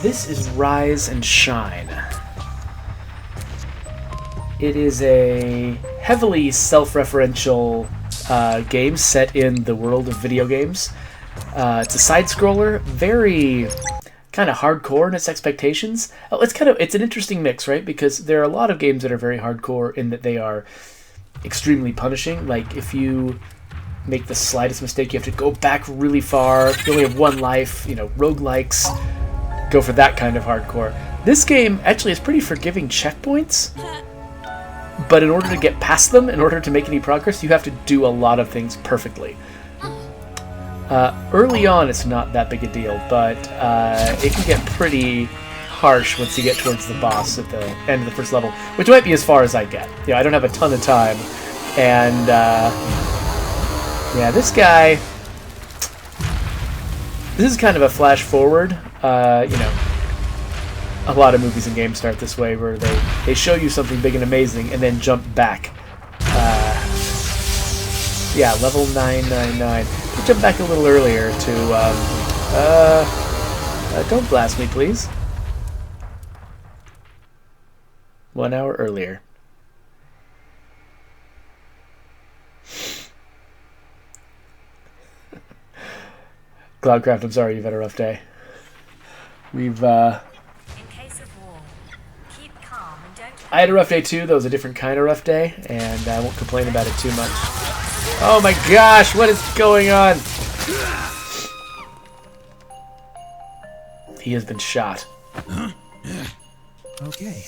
This is Rise and Shine. It is a heavily self-referential game set in the world of video games. It's a side-scroller, very kind of hardcore in its expectations. It's an interesting mix, right? Because there are a lot of games that are very hardcore in that they are extremely punishing. Like, if you make the slightest mistake, you have to go back really far. You only have one life. You know, roguelikes go for that kind of hardcore. This game actually has pretty forgiving checkpoints, but in order to get past them, in order to make any progress, you have to do a lot of things perfectly. Early on, it's not that big a deal, but it can get pretty harsh once you get towards the boss at the end of the first level, which might be as far as I get. I don't have a ton of time, and yeah, this guy, this is kind of a flash forward. You know, a lot of movies and games start this way, where they show you something big and amazing and then jump back. Yeah, level 999. We'll jump back a little earlier to, don't blast me, please. 1 hour earlier. Cloudcraft, I'm sorry you've had a rough day. We've, I had a rough day too, though it was a different kind of rough day, and I won't complain about it too much. Oh my gosh, what is going on? He has been shot. Okay.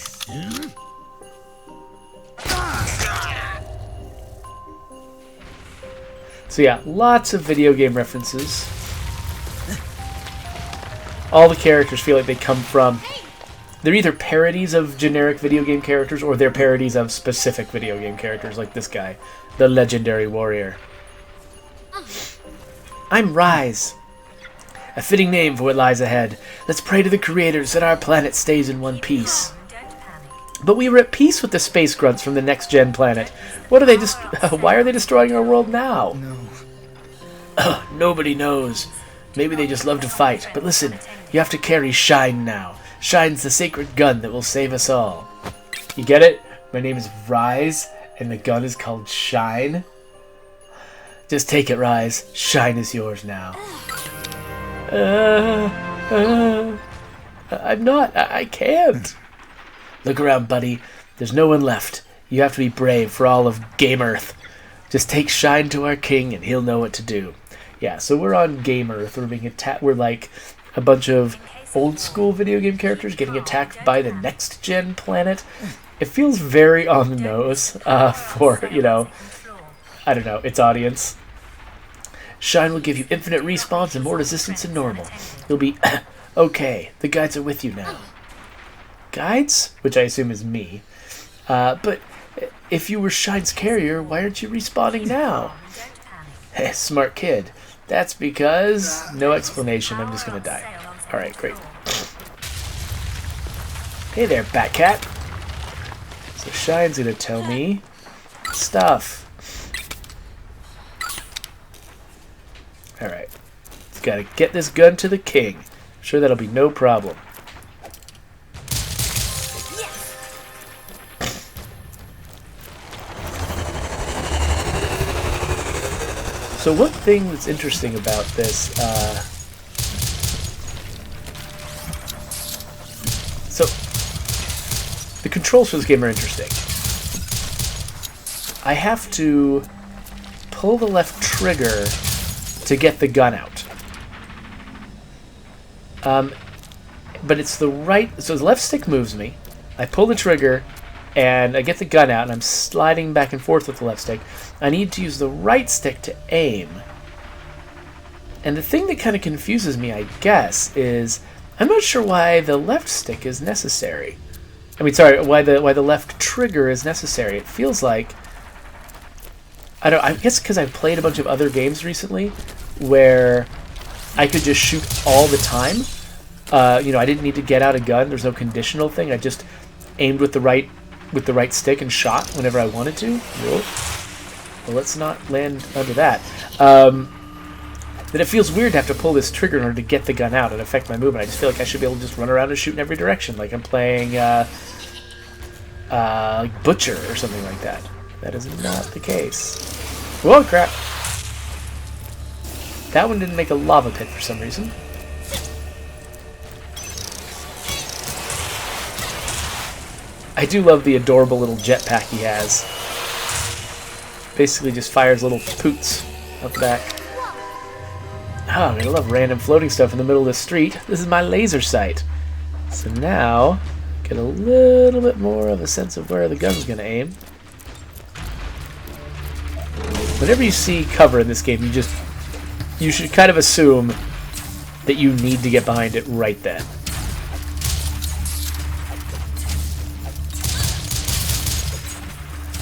So yeah, lots of video game references. All the characters feel like they come from... They're either parodies of generic video game characters, or they're parodies of specific video game characters, like this guy, the legendary warrior. I'm Rise. A fitting name for what lies ahead. Let's pray to the creators that our planet stays in one piece. But we were at peace with the space grunts from the next-gen planet. What are they why are they destroying our world now? No. Nobody knows. Maybe they just love to fight. But listen, you have to carry Shine now. Shine's the sacred gun that will save us all. You get it? My name is Rise, and the gun is called Shine. Just take it, Rise. Shine is yours now. I'm not. I can't. Look around, buddy. There's no one left. You have to be brave for all of Game Earth. Just take Shine to our king, and he'll know what to do. Yeah, so we're on Game Earth. We're being attacked. We're like a bunch of old school video game characters getting attacked by the next gen planet. It feels very on the nose for, you know, I don't know, its audience. Shine will give you infinite respawns and more resistance than normal. You'll be okay. The guides are with you now. Guides? Which I assume is me. But if you were Shine's carrier, why aren't you respawning now? Smart kid. That's because... No explanation, I'm just gonna die. Alright, great. Hey there, Batcat. So Shine's gonna tell me stuff. Alright. Just gotta get this gun to the king. I'm sure that'll be no problem. So one thing that's interesting about this, so the controls for this game are interesting. I have to pull the left trigger to get the gun out. But it's the right, so the left stick moves me. I pull the trigger and I get the gun out and I'm sliding back and forth with the left stick. I need to use the right stick to aim. And the thing that kind of confuses me, I guess, is I'm not sure why the left stick is necessary. I mean, sorry, why the left trigger is necessary. It feels like, I guess because I've played a bunch of other games recently where I could just shoot all the time. You know, I didn't need to get out a gun. There's no conditional thing. I just aimed with the right stick and shot whenever I wanted to. Whoa. Well, let's not land under that. that it feels weird to have to pull this trigger in order to get the gun out and affect my movement. I just feel like I should be able to just run around and shoot in every direction, like I'm playing like Butcher or something like that. That is not the case. Whoa, crap! That one didn't make a lava pit for some reason. I do love the adorable little jetpack he has. Basically just fires little poots up the back. Oh, I love random floating stuff in the middle of the street. This is my laser sight. So now, get a little bit more of a sense of where the gun's going to aim. Whenever you see cover in this game, you should kind of assume that you need to get behind it right then.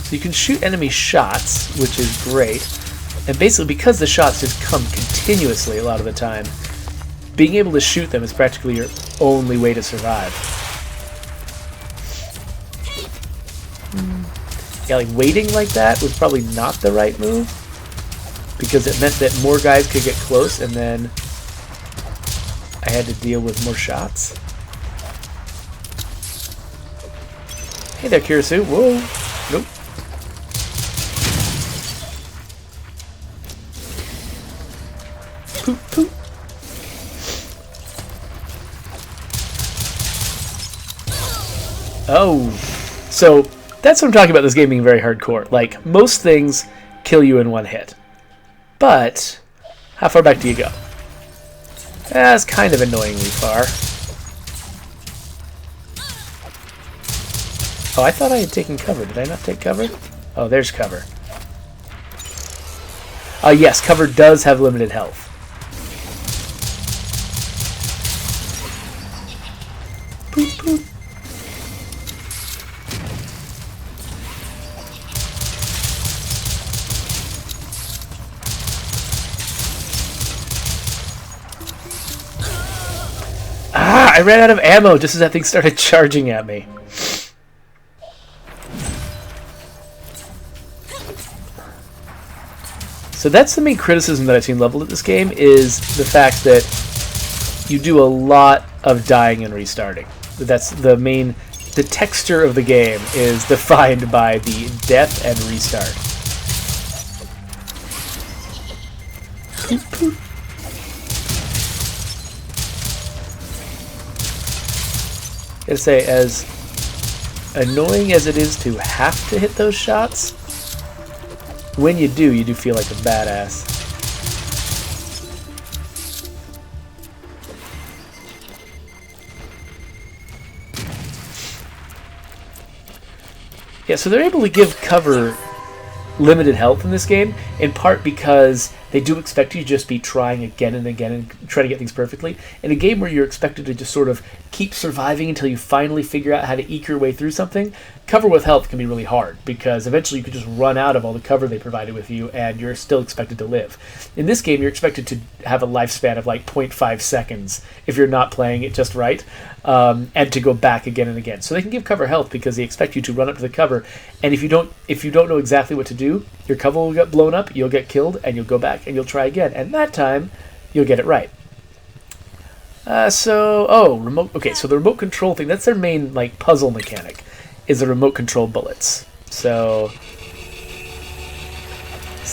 So you can shoot enemy shots, which is great. And basically, because the shots just come continuously a lot of the time, being able to shoot them is practically your only way to survive. Yeah, like waiting like that was probably not the right move, because it meant that more guys could get close, and then I had to deal with more shots. Hey there, Kirasu. Whoa. Nope. Poop, poop. Oh. So, that's what I'm talking about this game being very hardcore. Like, most things kill you in one hit. But, how far back do you go? That's kind of annoyingly far. Oh, I thought I had taken cover. Did I not take cover? Oh, there's cover. Yes, cover does have limited health. Poop, poop. Ah, I ran out of ammo just as that thing started charging at me. So that's the main criticism that I've seen leveled at this game, is the fact that you do a lot of dying and restarting. That's the main... The texture of the game is defined by the death and restart. Poop, poop. I gotta say, as annoying as it is to have to hit those shots, when you do feel like a badass. Yeah, so they're able to give cover limited health in this game, in part because they do expect you to just be trying again and again and try to get things perfectly. In a game where you're expected to just sort of keep surviving until you finally figure out how to eke your way through something, cover with health can be really hard, because eventually you could just run out of all the cover they provided with you and you're still expected to live. In this game, you're expected to have a lifespan of like 0.5 seconds if you're not playing it just right, and to go back again and again. So they can give cover health because they expect you to run up to the cover, and if you don't know exactly what to do, your cover will get blown up, you'll get killed, and you'll go back and you'll try again, and that time you'll get it right. Remote. Okay, so the remote control thing, that's their main like puzzle mechanic, is the remote control bullets. So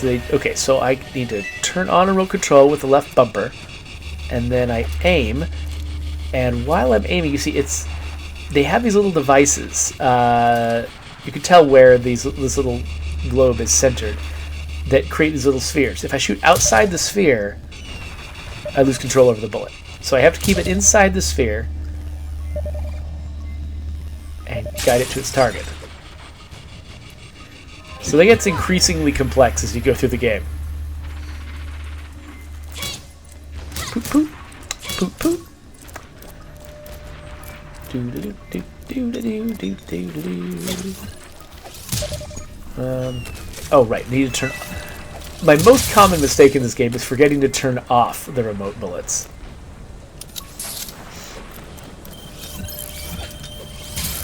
I need to turn on remote control with the left bumper, and then I aim, and while I'm aiming, you see they have these little devices. You can tell where this little globe is centered, that create these little spheres. If I shoot outside the sphere, I lose control over the bullet. So I have to keep it inside the sphere and guide it to its target. So that gets increasingly complex as you go through the game. Poop poop. Poop poop. Oh right, need to turn... My most common mistake in this game is forgetting to turn off the remote bullets.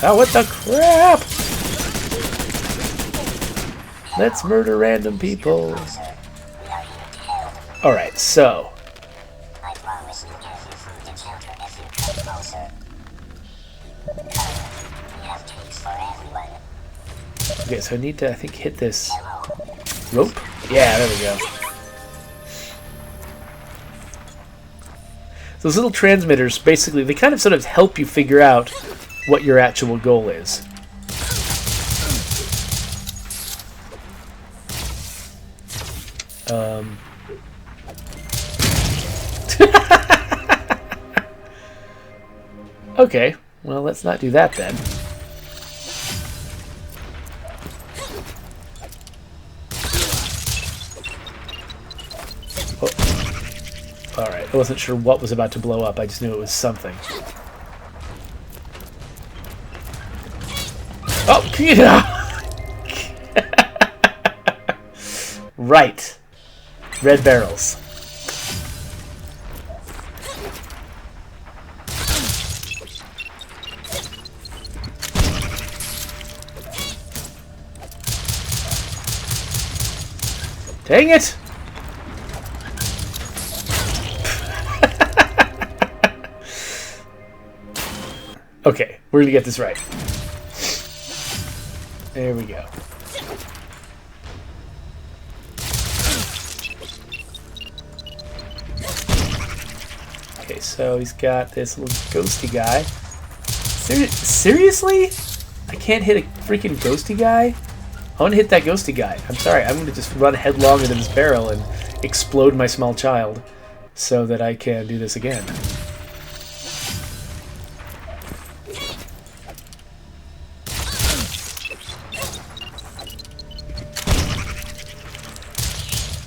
Oh, what the crap! Let's murder random people. Alright, so Okay, so I need to, I think, hit this rope. Yeah, there we go. Those little transmitters, basically, they kind of sort of help you figure out what your actual goal is. Okay, well, let's not do that then. Oh. Alright, I wasn't sure what was about to blow up, I just knew it was something. Oh, yeah! Right. Red barrels. Dang it! Okay, we're gonna get this right. There we go. Okay, so he's got this little ghosty guy. Seriously? I can't hit a freaking ghosty guy? I want to hit that ghosty guy. I'm sorry, I'm going to just run headlong into this barrel and explode my small child so that I can do this again.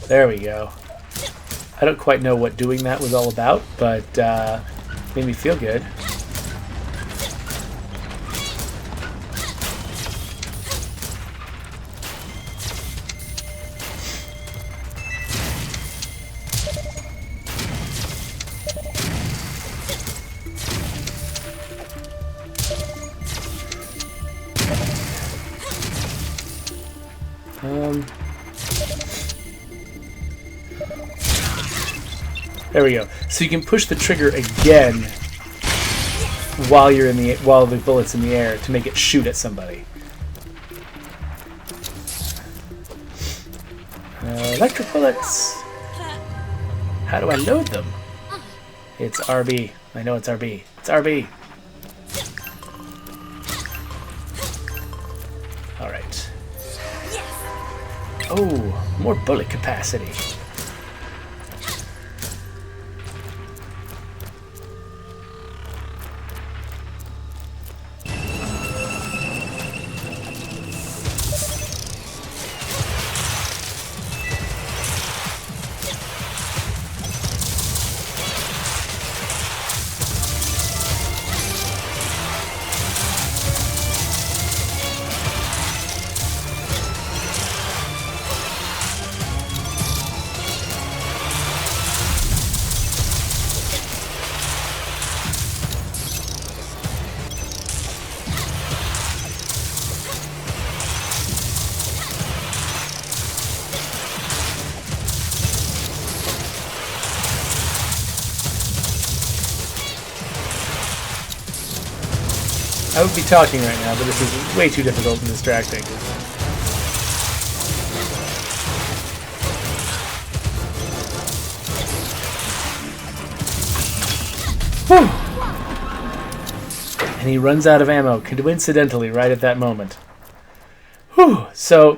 There we go. I don't quite know what doing that was all about, but made me feel good. There we go. So you can push the trigger again while you're in the bullet's in the air to make it shoot at somebody. Electric bullets. How do I load them? It's RB. I know it's RB. It's RB. All right. Oh, more bullet capacity. I would be talking right now, but this is way too difficult and distracting. Whew. And he runs out of ammo, coincidentally, right at that moment. Whew. So,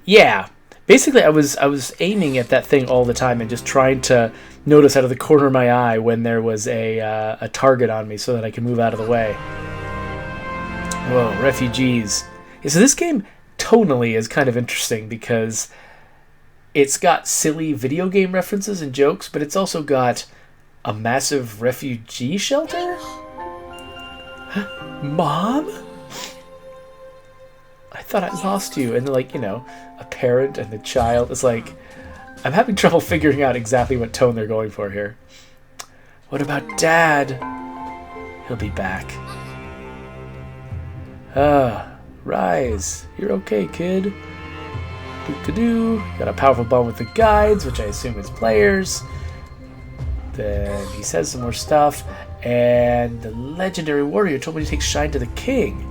yeah. Basically, I was aiming at that thing all the time and just trying to notice out of the corner of my eye when there was a target on me so that I could move out of the way. Whoa, refugees. Yeah, so this game tonally is kind of interesting because it's got silly video game references and jokes, but it's also got a massive refugee shelter? Mom? I thought I lost you. And like, you know, a parent and the child. It's like, I'm having trouble figuring out exactly what tone they're going for here. What about Dad? He'll be back. Rise. You're okay, kid. Doo-ka-doo. Got a powerful bond with the guides, which I assume is players. Then he says some more stuff, and the legendary warrior told me to take Shine to the king.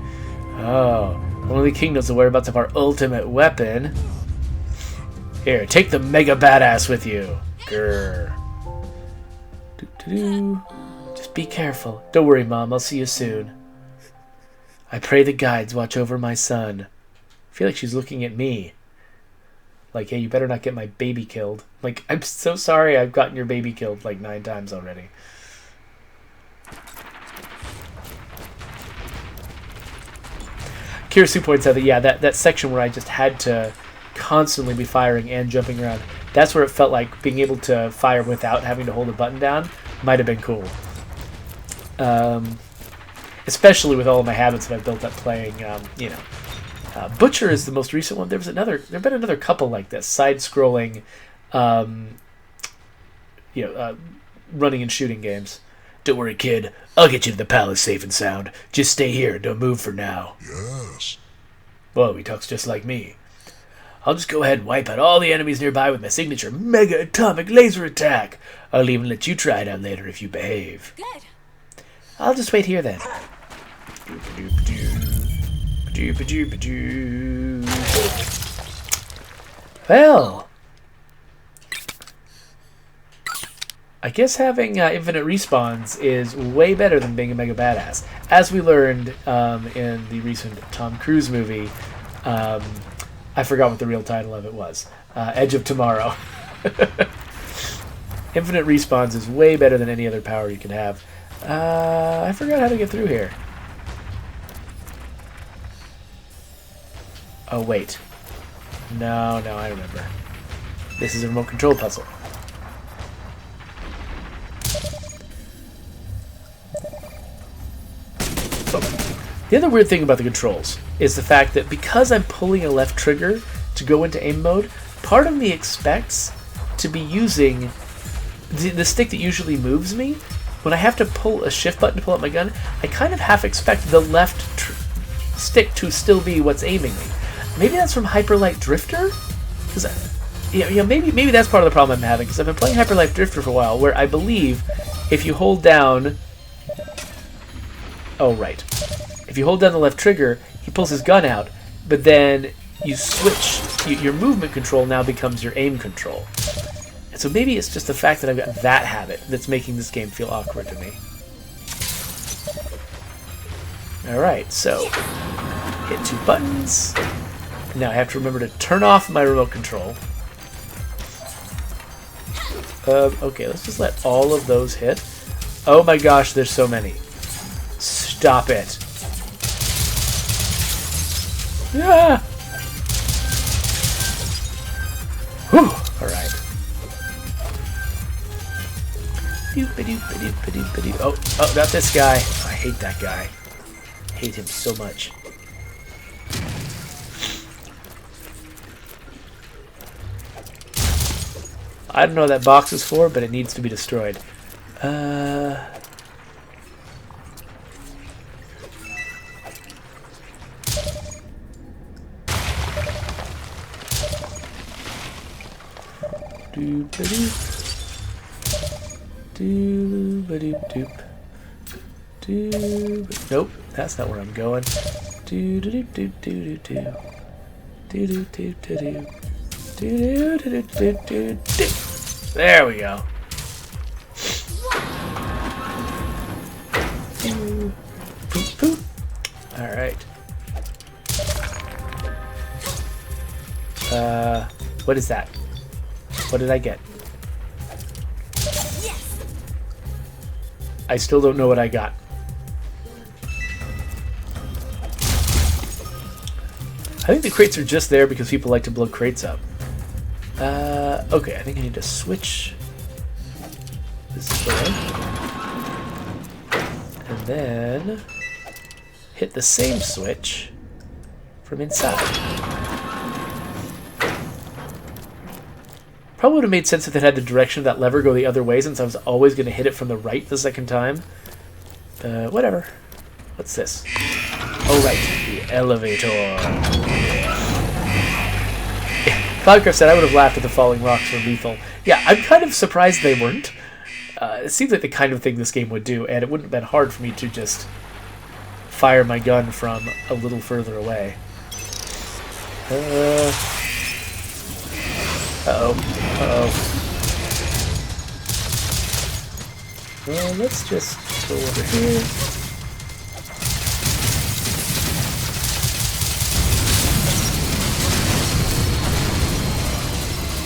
Oh, only the king knows the whereabouts of our ultimate weapon. Here, take the mega badass with you. Grr. Doo-doo-doo. Just be careful. Don't worry, Mom. I'll see you soon. I pray the guides watch over my son. I feel like she's looking at me. Like, hey, you better not get my baby killed. Like, I'm so sorry I've gotten your baby killed like 9 times already. Kirasu points out that, yeah, that section where I just had to constantly be firing and jumping around, that's where it felt like being able to fire without having to hold a button down might have been cool. Especially with all of my habits that I've built up playing, Butcher is the most recent one. There have been another couple like this, side-scrolling, running and shooting games. Don't worry, kid. I'll get you to the palace safe and sound. Just stay here and don't move for now. Yes. Whoa, he talks just like me. I'll just go ahead and wipe out all the enemies nearby with my signature mega atomic laser attack. I'll even let you try it out later if you behave. Good. I'll just wait here then. Well, I guess having infinite respawns is way better than being a mega badass. As we learned in the recent Tom Cruise movie, I forgot what the real title of it was. Edge of Tomorrow. Infinite respawns is way better than any other power you can have. I forgot how to get through here. Oh, wait. No, I remember. This is a remote control puzzle. The other weird thing about the controls is the fact that because I'm pulling a left trigger to go into aim mode, part of me expects to be using the stick that usually moves me. When I have to pull a shift button to pull out my gun, I kind of half expect the left stick to still be what's aiming me. Maybe that's from Hyper Light Drifter? Maybe that's part of the problem I'm having, because I've been playing Hyper Light Drifter for a while, where I believe if you hold down... Oh, right. If you hold down the left trigger, he pulls his gun out, but then you switch... Your movement control now becomes your aim control. And so maybe it's just the fact that I've got that habit that's making this game feel awkward to me. Alright, so... hit 2 buttons. Now I have to remember to turn off my remote control. Okay, let's just let all of those hit. Oh my gosh, there's so many. Stop it. Ah! Whew, alright. Oh, not this guy. I hate that guy. I hate him so much. I don't know what that box is for, but it needs to be destroyed. Nope, that's not where I'm going. There we go. Alright. What is that? What did I get? Yes. I still don't know what I got. I think the crates are just there because people like to blow crates up. Okay, I think I need to switch this way. And then hit the same switch from inside. Probably would have made sense if it had the direction of that lever go the other way, since I was always going to hit it from the right the second time. Whatever. What's this? Oh, right. The elevator. Cloudcraft said, I would have laughed if the falling rocks were lethal. Yeah, I'm kind of surprised they weren't. It seems like the kind of thing this game would do, and it wouldn't have been hard for me to just fire my gun from a little further away. Uh-oh. Well, let's just go over here.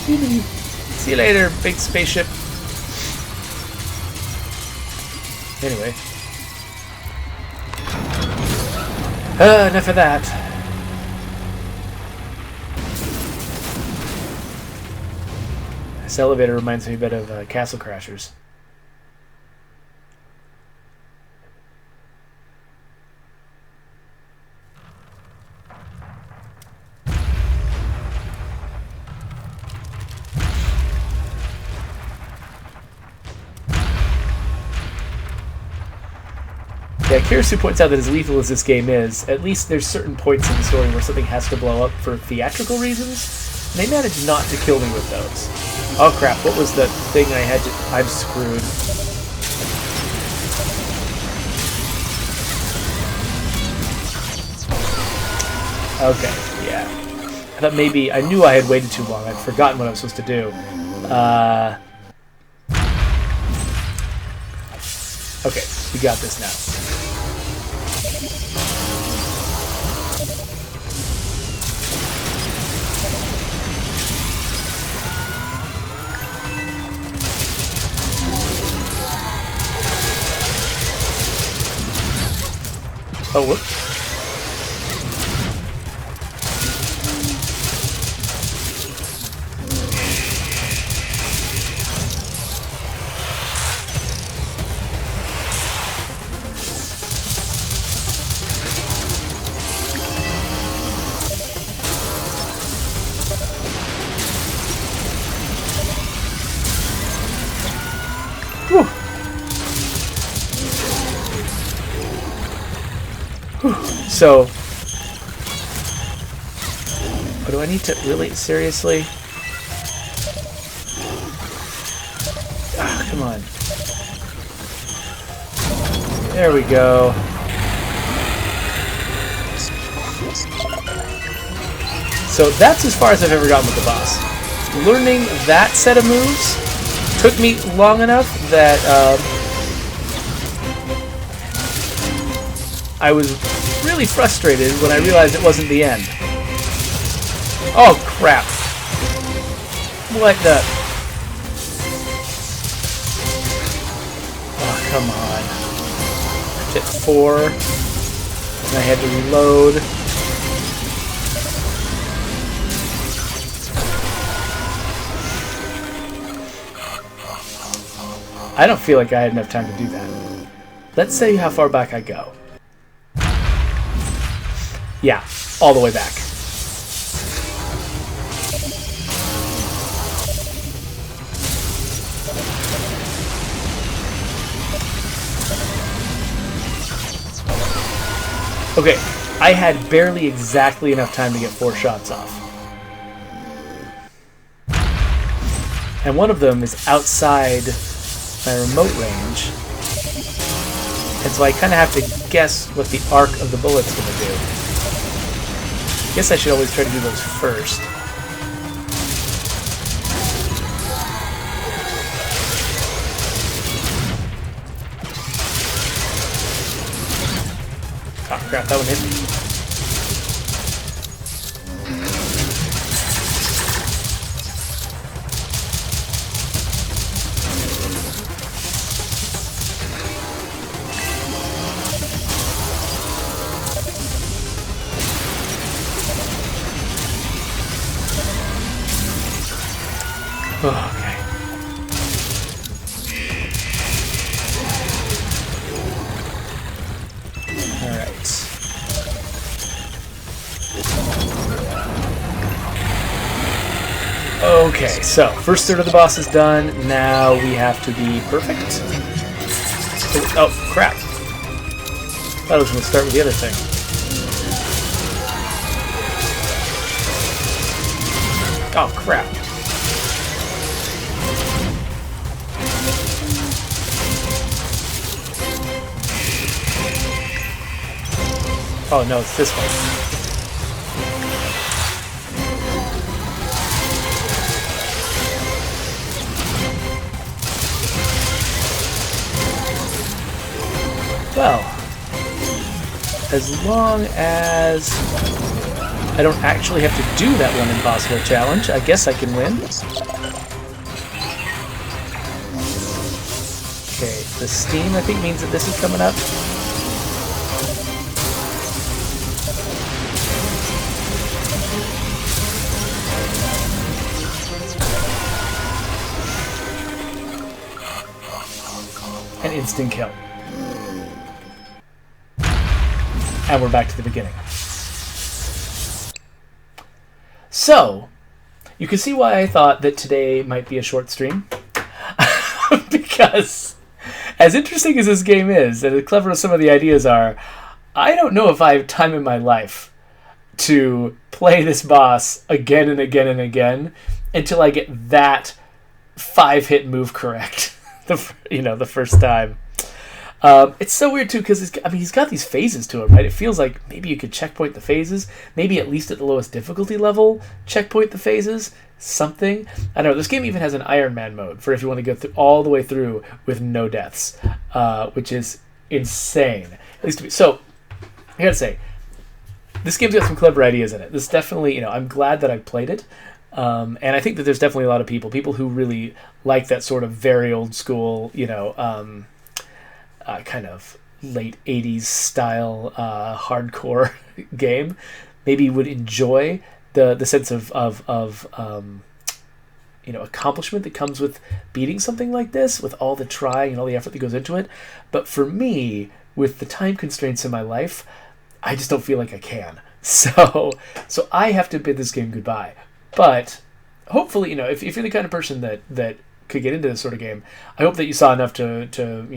See you later, big spaceship. Anyway. Enough of that. This elevator reminds me a bit of Castle Crashers. Yeah, Kirisu points out that as lethal as this game is, at least there's certain points in the story where something has to blow up for theatrical reasons, and they managed not to kill me with those. Oh crap, what was the thing I had to... I'm screwed. Okay, yeah. I thought maybe... I knew I had waited too long. I'd forgotten what I was supposed to do. Okay, we got this now. Oh, whoops. So, what do I need to really seriously? Ah, come on. There we go. So that's as far as I've ever gotten with the boss. Learning that set of moves took me long enough that I was really frustrated when I realized it wasn't the end. Oh crap. What the... Oh, come on. I hit 4. And I had to reload. I don't feel like I had enough time to do that. Let's see how far back I go. Yeah, all the way back. Okay, I had barely exactly enough time to get 4 shots off. And one of them is outside my remote range. And so I kind of have to guess what the arc of the bullet's going to do. I guess I should always try to do those first. Oh crap, that one hit me. Oh, okay. Alright. Okay, so first third of the boss is done. Now we have to be perfect. Oh, crap. Thought I was going to start with the other thing. Oh, crap. Oh no, it's this one. Well, as long as I don't actually have to do that one impossible challenge, I guess I can win. Okay, the steam I think means that this is coming up. An instant kill. And we're back to the beginning. So, you can see why I thought that today might be a short stream. Because, as interesting as this game is, and as clever as some of the ideas are, I don't know if I have time in my life to play this boss again and again and again until I get that 5-hit move correct. The first time. It's so weird too because he's got these phases to him, right? It feels like maybe you could checkpoint the phases, maybe at least at the lowest difficulty level, checkpoint the phases, something. I don't know. This game even has an Iron Man mode for if you want to go all the way through with no deaths, which is insane. At least to me. So I gotta say, this game's got some clever ideas in it. This definitely, I'm glad that I played it. And I think that there's definitely a lot of people who really like that sort of very old school, kind of late 80s style hardcore game. Maybe would enjoy the sense of accomplishment that comes with beating something like this, with all the trying and all the effort that goes into it. But for me, with the time constraints in my life, I just don't feel like I can. So I have to bid this game goodbye. But hopefully, if you're the kind of person that could get into this sort of game, I hope that you saw enough to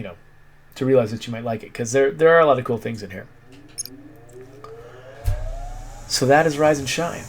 realize that you might like it, because there are a lot of cool things in here. So that is Rise and Shine.